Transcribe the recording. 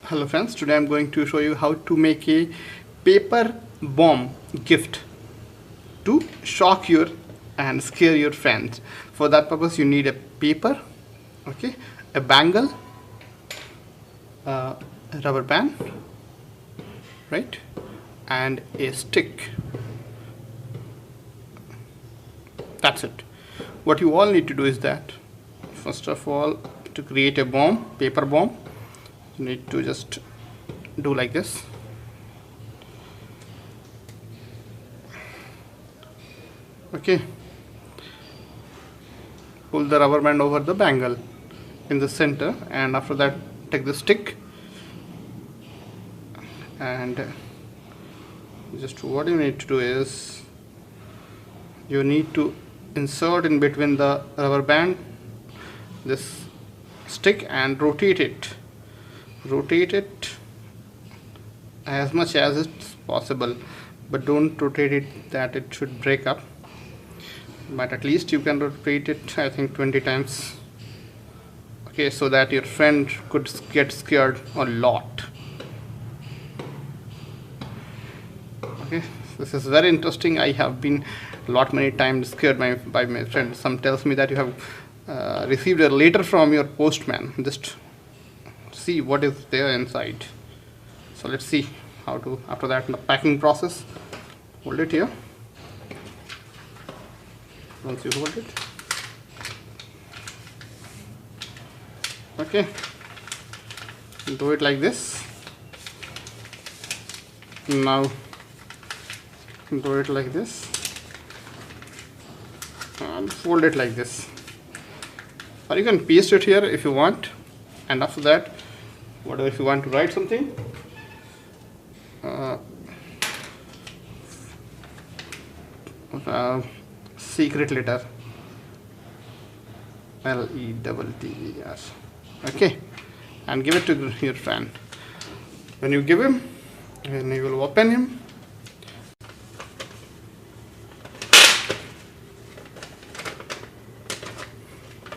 Hello friends, today I'm going to show you how to make a paper bomb gift to shock your and scare your friends. For that purpose you need a paper, okay, a bangle, a rubber band, right, and a stick. That's it. What you all need to do is that first of all, to create a bomb, paper bomb, you need to just do like this. Okay, pull the rubber band over the bangle in the center, and after that take the stick and just what you need to do is you need to insert in between the rubber band this stick and rotate it as much as it's possible, but don't rotate it that it should break up, but at least you can rotate it I think 20 times, okay, so that your friend could get scared a lot. Okay, this is very interesting. I have been many times scared by my friends. Some tells me that you have received a letter from your postman. Just see what is there inside. So let's see how to, after that, the packing process. Hold it here. Once you hold it, okay, do it like this. Now do it like this and fold it like this, or you can paste it here if you want. And after that, whatever, if you want to write something, secret letter, LETTER, okay, and give it to your friend. When you give him, and he will open him,